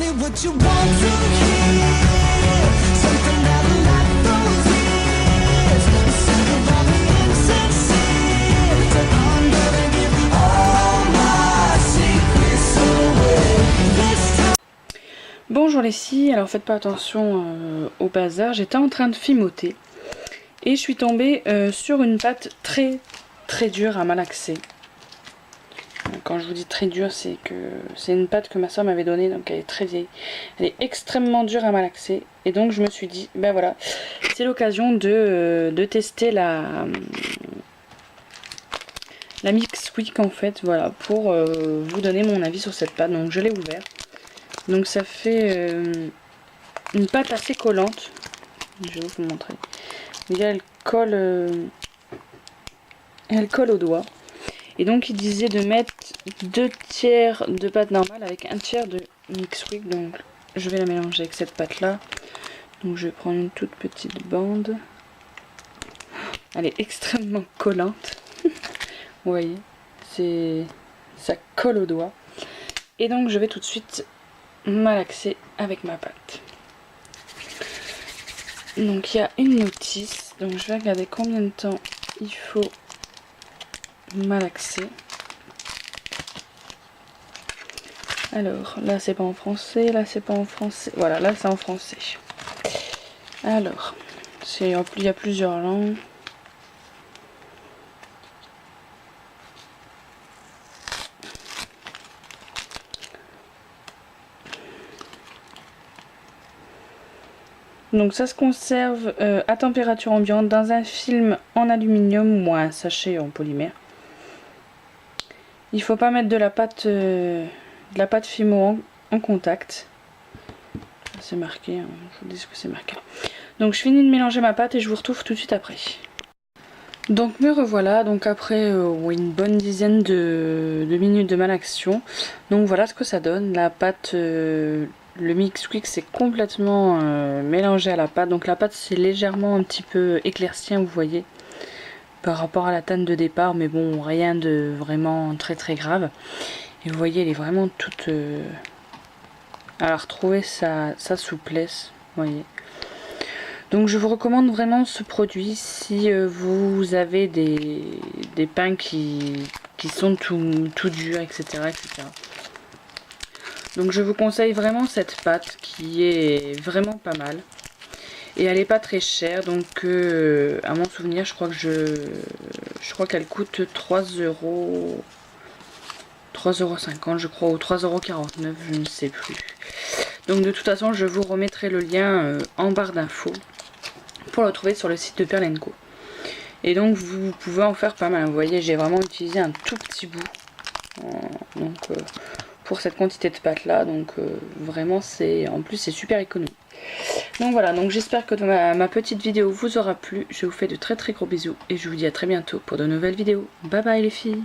me what you want to hear. Something that'll last those years. I'm sick of all the insincere. I'm gonna give all my secrets away this time. Bonjour les filles, alors faites pas attention au bazar, j'étais en train de fimoter et je suis tombée sur une pâte très dure à malaxer. Quand je vous dis très dure, c'est que c'est une pâte que ma soeur m'avait donnée, donc elle est très vieille. Elle est extrêmement dure à malaxer et donc je me suis dit, ben voilà, c'est l'occasion de tester la Mix Quick en fait, voilà, pour vous donner mon avis sur cette pâte. Donc je l'ai ouverte. Donc ça fait une pâte assez collante. Je vais vous montrer. Elle colle au doigt. Et donc il disait de mettre 2 tiers de pâte normale avec 1 tiers de Mix Quick. Donc je vais la mélanger avec cette pâte là. Donc je vais prendre une toute petite bande. Elle est extrêmement collante. Vous voyez, ça colle au doigt. Et donc je vais tout de suite malaxer avec ma pâte. Donc il y a une notice, donc je vais regarder combien de temps il faut malaxer. Alors là c'est pas en français, là c'est pas en français, voilà, là c'est en français. Alors il y a plusieurs langues. Donc ça se conserve à température ambiante dans un film en aluminium ou un sachet en polymère. Il ne faut pas mettre de la pâte Fimo en contact. C'est marqué, hein, je vous dis ce que c'est marqué. Donc je finis de mélanger ma pâte et je vous retrouve tout de suite après. Donc me revoilà, donc après une bonne dizaine de minutes de malaxation. Donc voilà ce que ça donne. La pâte... le Mix Quick c'est complètement mélangé à la pâte. Donc la pâte c'est légèrement un petit peu éclaircie, vous voyez, par rapport à la tannne de départ. Mais bon, rien de vraiment très grave. Et vous voyez, elle est vraiment toute... elle a retrouvé sa souplesse, vous voyez. Donc je vous recommande vraiment ce produit si vous avez des pains qui sont tout durs, etc. Donc je vous conseille vraiment cette pâte qui est vraiment pas mal. Et elle n'est pas très chère, donc à mon souvenir je crois qu'elle coûte 3,50 € je crois, ou 3,49 €, je ne sais plus. Donc de toute façon je vous remettrai le lien en barre d'infos pour le trouver sur le site de Pearl & Co. Et donc vous pouvez en faire pas mal. Vous voyez, j'ai vraiment utilisé un tout petit bout. Donc pour cette quantité de pâte là, donc vraiment en plus c'est super économique. Donc voilà, donc j'espère que ma petite vidéo vous aura plu. Je vous fais de très gros bisous et je vous dis à très bientôt pour de nouvelles vidéos. Bye bye les filles.